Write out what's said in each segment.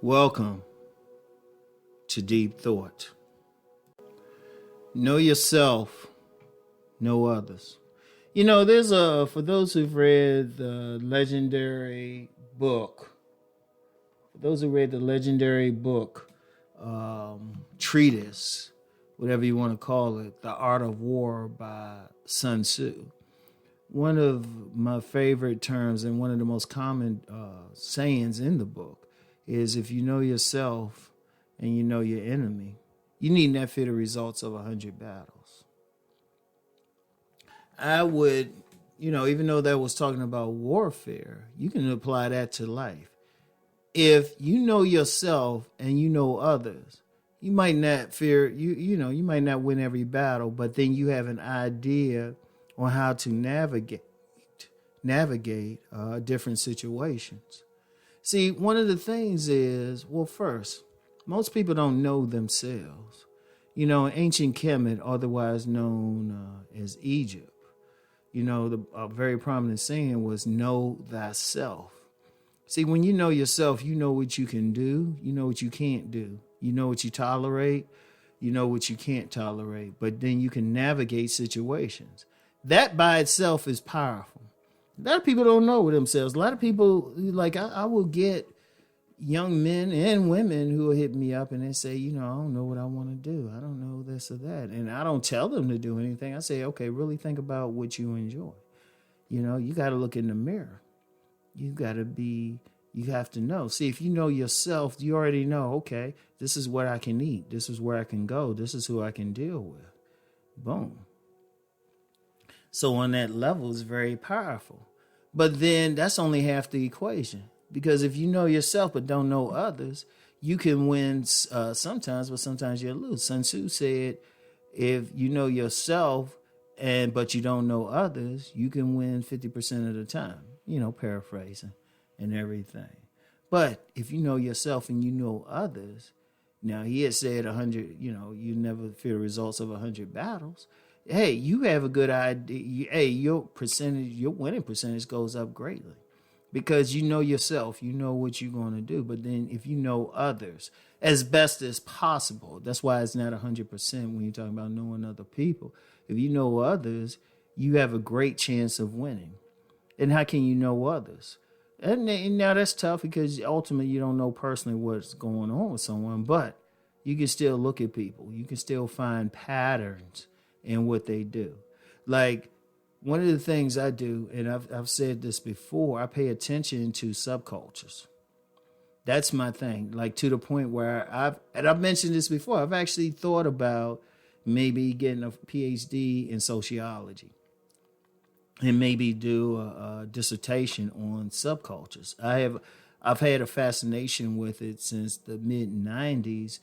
Welcome to Deep Thought. Know yourself, know others. You know, there's for those who've read the legendary book, treatise, whatever you want to call it, The Art of War by Sun Tzu. One of my favorite terms and one of the most common sayings in the book is if you know yourself and you know your enemy, you need not fear the results of 100 battles. I would, even though that was talking about warfare, you can apply that to life. If you know yourself and you know others, you might not fear, you might not win every battle, but then you have an idea on how to navigate different situations. See, one of the things is, first, most people don't know themselves. In ancient Kemet, otherwise known as Egypt, a very prominent saying was, know thyself. See, when you know yourself, you know what you can do, you know what you can't do, you know what you tolerate, you know what you can't tolerate, but then you can navigate situations. That by itself is powerful. A lot of people don't know themselves. A lot of people, I will get young men and women who will hit me up and they say, I don't know what I want to do. I don't know this or that. And I don't tell them to do anything. I say, okay, really think about what you enjoy. You got to look in the mirror. You have to know. See, if you know yourself, you already know, okay, this is what I can eat. This is where I can go. This is who I can deal with. Boom. So on that level, it's very powerful. But then that's only half the equation. Because if you know yourself but don't know others, you can win sometimes, but sometimes you lose. Sun Tzu said, if you know yourself but you don't know others, you can win 50% of the time. Paraphrasing and everything. But if you know yourself and you know others, now he had said 100, you never fear the results of 100 battles. Hey, you have a good idea. Hey, your winning percentage goes up greatly because you know yourself, you know what you're going to do. But then if you know others as best as possible, that's why it's not 100% when you're talking about knowing other people. If you know others, you have a great chance of winning. And how can you know others? And now that's tough because ultimately you don't know personally what's going on with someone, but you can still look at people. You can still find patterns in what they do. Like one of the things I do, and I've said this before, I pay attention to subcultures. That's my thing. Like to the point where I've mentioned this before, I've actually thought about maybe getting a PhD in sociology and maybe do a dissertation on subcultures. I've had a fascination with it since the mid 90s.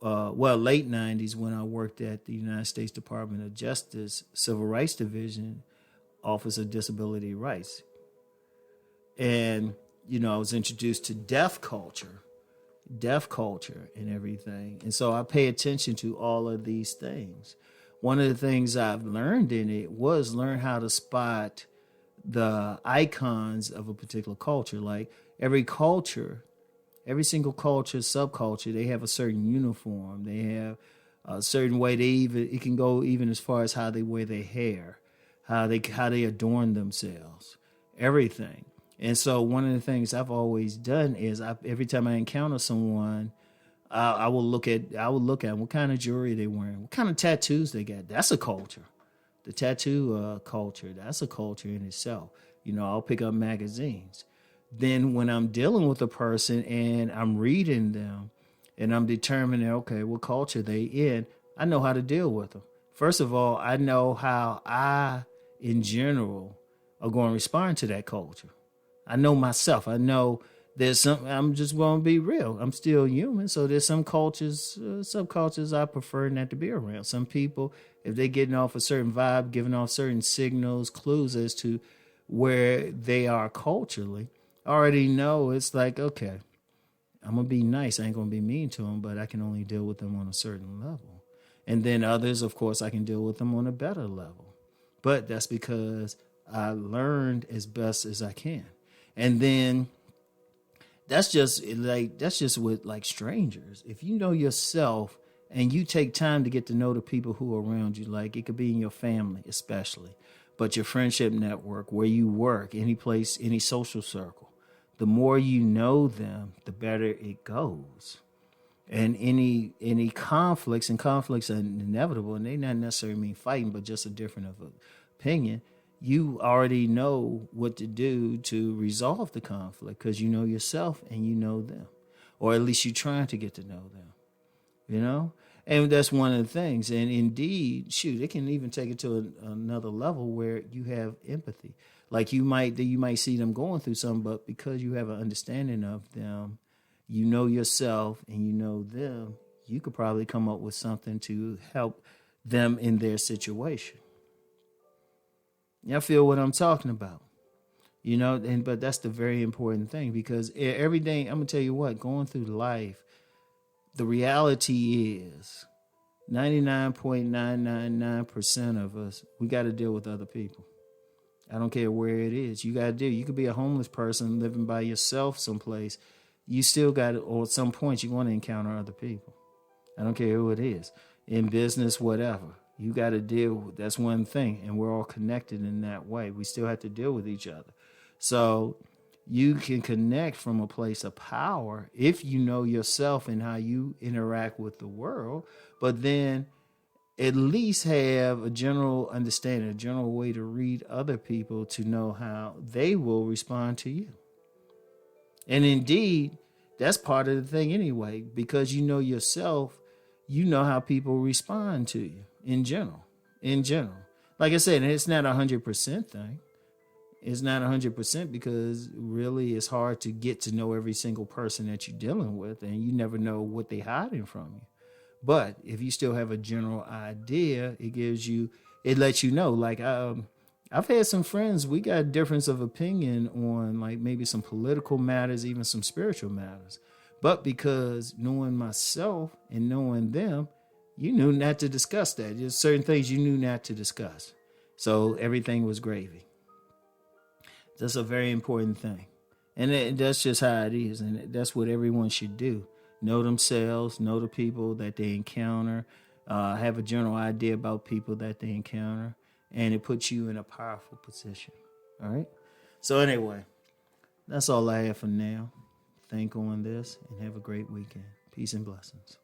Late 90s when I worked at the United States Department of Justice Civil Rights Division, Office of Disability Rights. And, I was introduced to deaf culture and everything. And so I pay attention to all of these things. One of the things I've learned in it was learn how to spot the icons of a particular culture. Like every single culture, subculture, they have a certain uniform. They have a certain way it can go even as far as how they wear their hair, how they adorn themselves, everything. And so one of the things I've always done is every time I encounter someone, I will look at what kind of jewelry they're wearing, what kind of tattoos they got. That's a culture. The tattoo culture, that's a culture in itself. I'll pick up magazines. Then when I'm dealing with a person and I'm reading them and I'm determining, okay, what culture they in, I know how to deal with them. First of all, I know how I, in general, are going to respond to that culture. I know myself. I know there's some, I'm just going to be real. I'm still human. So there's some cultures, subcultures I prefer not to be around. Some people, if they're getting off a certain vibe, giving off certain signals, clues as to where they are culturally, already know it's like, okay, I'm going to be nice. I ain't going to be mean to them, but I can only deal with them on a certain level. And then others, of course, I can deal with them on a better level. But that's because I learned as best as I can. And then that's just with like strangers. If you know yourself and you take time to get to know the people who are around you, like it could be in your family especially, but your friendship network, where you work, any place, any social circle, the more you know them, the better it goes. And any conflicts are inevitable, and they not necessarily mean fighting, but just a different of opinion. You already know what to do to resolve the conflict because you know yourself and you know them, or at least you're trying to get to know them, you know? And that's one of the things. And indeed, shoot, it can even take it to another level where you have empathy. Like you might see them going through something, but because you have an understanding of them, you know yourself and you know them, you could probably come up with something to help them in their situation. Y'all feel what I'm talking about? You know, but that's the very important thing, because every day, I'm gonna tell you what, going through life, the reality is 99.999% of us, we got to deal with other people. I don't care where it is. You got to deal. You could be a homeless person living by yourself someplace. You still got to, or at some point, you're going to encounter other people. I don't care who it is. In business, whatever. You got to deal with, that's one thing. And we're all connected in that way. We still have to deal with each other. So you can connect from a place of power if you know yourself and how you interact with the world, but then at least have a general understanding, a general way to read other people to know how they will respond to you. And indeed, that's part of the thing anyway, because you know yourself, you know how people respond to you in general. Like I said, it's not 100% thing. It's not 100% because really it's hard to get to know every single person that you're dealing with, and you never know what they're hiding from you. But if you still have a general idea, it lets you know. Like I've had some friends, we got a difference of opinion on like maybe some political matters, even some spiritual matters. But because knowing myself and knowing them, you knew not to discuss that. There's certain things you knew not to discuss. So everything was gravy. That's a very important thing. And that's just how it is. And that's what everyone should do. Know themselves, know the people that they encounter, have a general idea about people that they encounter, and it puts you in a powerful position. All right? So anyway, that's all I have for now. Think on this and have a great weekend. Peace and blessings.